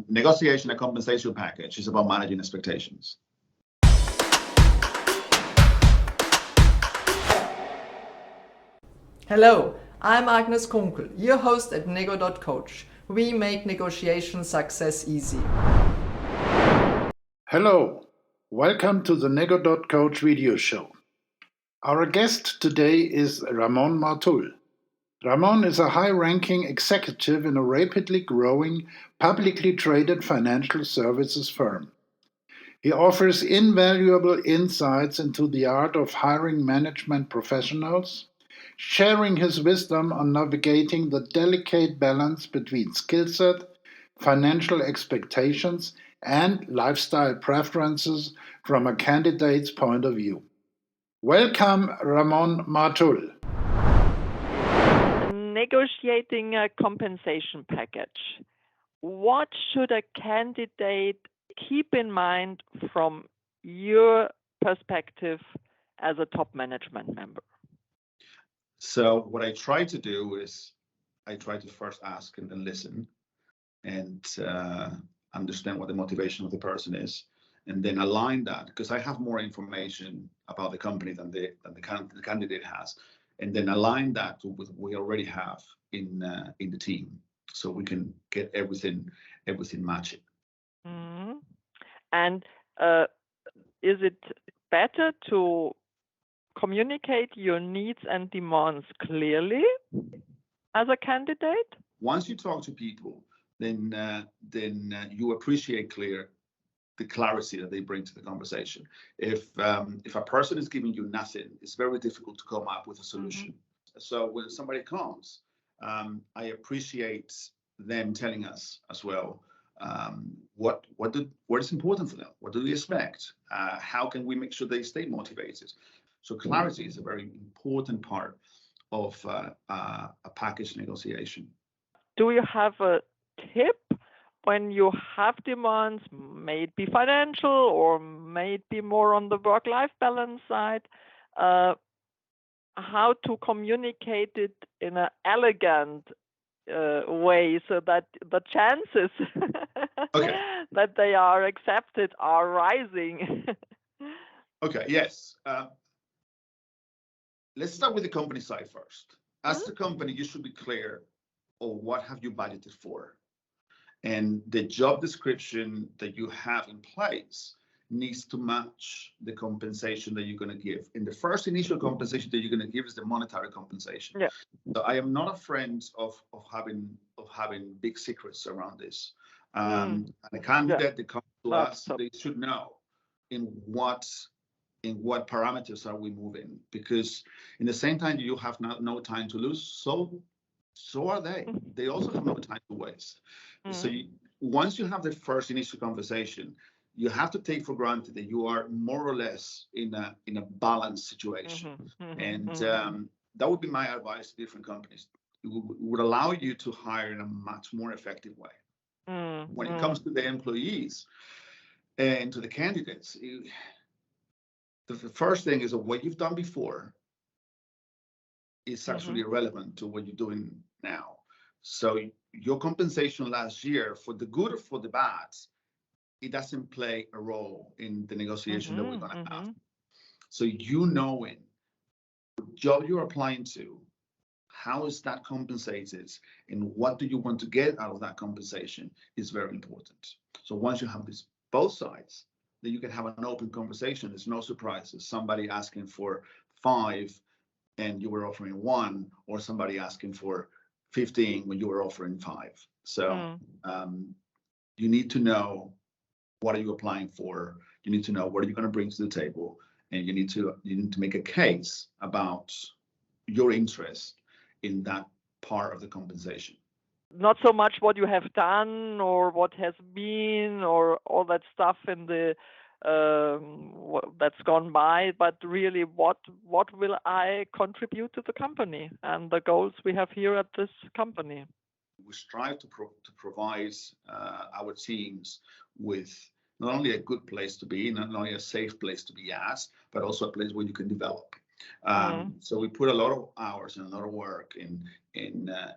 Negotiation and compensation package is about managing expectations. Hello, I'm Agnes Kunkel, your host at Nego.coach. We make negotiation success easy. Hello, welcome to the Nego.coach video show. Our guest today is Ramon Martul. Ramon is a high-ranking executive in a rapidly growing, publicly traded financial services firm. He offers invaluable insights into the art of hiring management professionals, sharing his wisdom on navigating the delicate balance between skill set, financial expectations, and lifestyle preferences from a candidate's point of view. Welcome, Ramon Martul. Negotiating a compensation package. What should a candidate keep in mind from your perspective as a top management member? So what I try to do is I try to first ask and then listen and understand what the motivation of the person is, and then align that, because I have more information about the company than the candidate has, and then align that with what we already have in the team, so we can get everything matching. Mm-hmm. And is it better to communicate your needs and demands clearly as a candidate? Once you talk to people, then you appreciate the clarity that they bring to the conversation. If a person is giving you nothing, it's very difficult to come up with a solution. Mm-hmm. So when somebody comes, I appreciate them telling us as well what is important for them. What do they expect? How can we make sure they stay motivated? So clarity is a very important part of a package negotiation. Do you have a tip when you have demands, may it be financial or may it be more on the work-life balance side, how to communicate it in an elegant way so that the chances that they are accepted are rising? Okay, yes. Let's start with the company side first. As a company, you should be clear on what have you budgeted for. And the job description that you have in place needs to match the compensation that you're going to give. And the first initial compensation that you're going to give is the monetary compensation. Yeah. So I am not a friend of having big secrets around this. And a candidate that comes to us, they should know in what parameters are we moving, because in the same time you have no time to lose, so are they. They also have no time to waste. So once you have the first initial conversation, you have to take for granted that you are more or less in a balanced situation. And that would be my advice to different companies. It would allow you to hire in a much more effective way. When it comes to the employees and to the candidates, the first thing is that what you've done before is actually irrelevant to what you're doing now. So your compensation last year, for the good or for the bad, it doesn't play a role in the negotiation that we're going to have. So you knowing the job you're applying to, how is that compensated, and what do you want to get out of that compensation is very important. So once you have this both sides, then you can have an open conversation. There's no surprises. Somebody asking for 5 and you were offering 1, or somebody asking for 15 when you were offering 5. So you need to know what are you applying for. You need to know what are you going to bring to the table, and you need to make a case about your interest in that part of the compensation. Not so much what you have done or what has been or all that stuff in the that's gone by, but really what will I contribute to the company and the goals we have here at this company. We strive to provide our teams with not only a good place to be, not only a safe place to be at, but also a place where you can develop. So we put a lot of hours and a lot of work in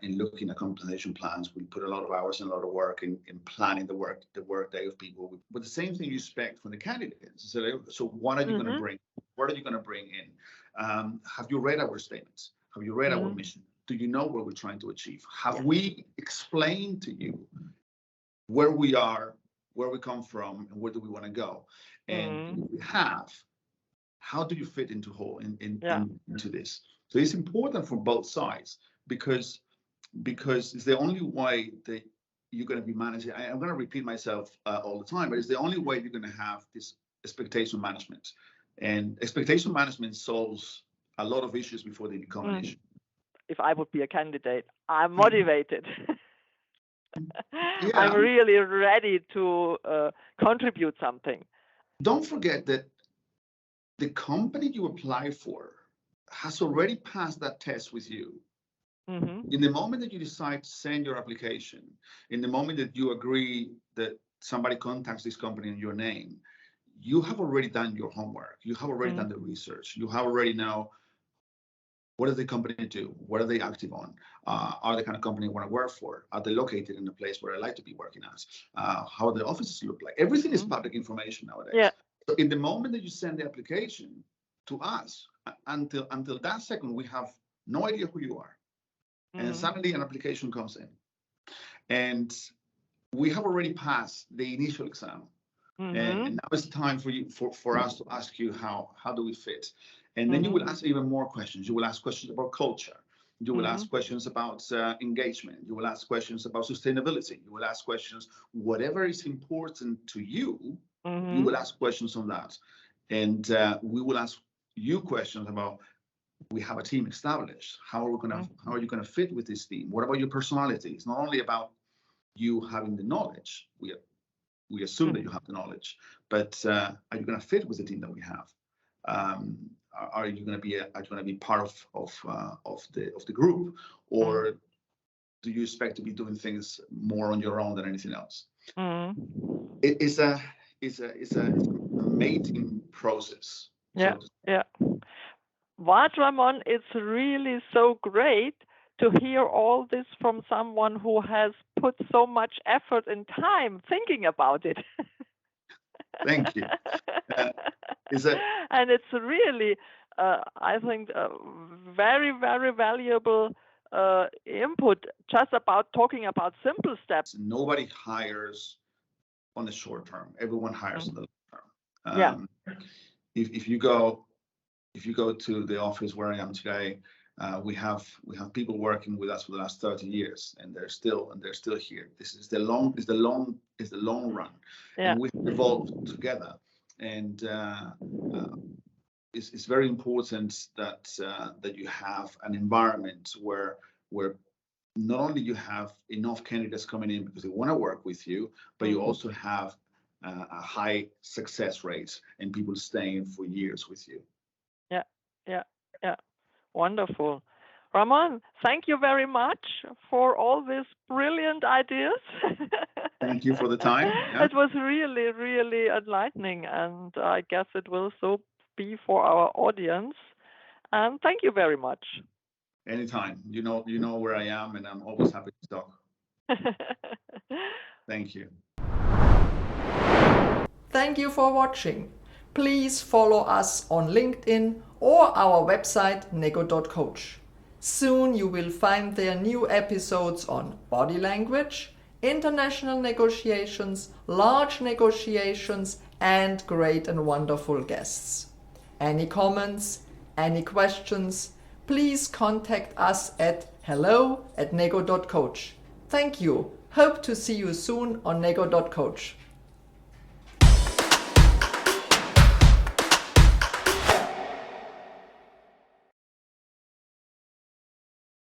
looking at compensation plans. We put a lot of hours and a lot of work in planning the work day of people. But the same thing you expect from the candidates. So what are you going to bring? What are you going to bring in? Have you read our statements? Have you read our mission? Do you know what we're trying to achieve? Have we explained to you where we are, where we come from, and where do we want to go? And if we have, how do you fit into into this? So it's important for both sides because it's the only way that you're going to be managing. I'm going to repeat myself all the time, but it's the only way you're going to have this expectation management. And expectation management solves a lot of issues before they become an issue. If I would be a candidate, I'm motivated. I'm really ready to contribute something. Don't forget that the company you apply for has already passed that test with you. In the moment that you decide to send your application, in the moment that you agree that somebody contacts this company in your name, you have already done your homework. You have already done the research. You have already know what does the company do? What are they active on? Are the kind of company I want to work for? Are they located in a place where I like to be working at? How the offices look like? Everything is public information nowadays. Yeah. So in the moment that you send the application to us, until that second, we have no idea who you are. And suddenly an application comes in. And we have already passed the initial exam. And now it's time for us to ask you how do we fit? And then you will ask even more questions. You will ask questions about culture. You will ask questions about engagement. You will ask questions about sustainability. You will ask questions, whatever is important to you, you will ask questions on that. And we will ask you questions about, we have a team established. How are you gonna fit with this team? What about your personality? It's not only about you having the knowledge. We assume that you have the knowledge, but are you gonna fit with the team that we have? Are you going to be part of the group, or do you expect to be doing things more on your own than anything else? It's a mating process. Yeah, What, Ramon? It's really so great to hear all this from someone who has put so much effort and time thinking about it. Thank you. And it's really, I think, very, very valuable input just about talking about simple steps. Nobody hires on the short term. Everyone hires on the long term. If you go to the office where I am today, we have people working with us for the last 30 years, and they're still here. This is the long run, and we've evolved together. And it's very important that you have an environment where not only you have enough candidates coming in because they want to work with you, but you also have a high success rate and people staying for years with you. Yeah. Wonderful. Ramon, thank you very much for all these brilliant ideas. Thank you for the time. It was really, really enlightening, and I guess it will so be for our audience. And thank you very much. Anytime. You know where I am, and I'm always happy to talk. Thank you. Thank you for watching. Please follow us on LinkedIn or our website Nego.coach. Soon you will find there new episodes on body language, international negotiations, large negotiations, and great and wonderful guests. Any comments, any questions, please contact us at hello@Nego.coach. Thank you. Hope to see you soon on Nego.coach.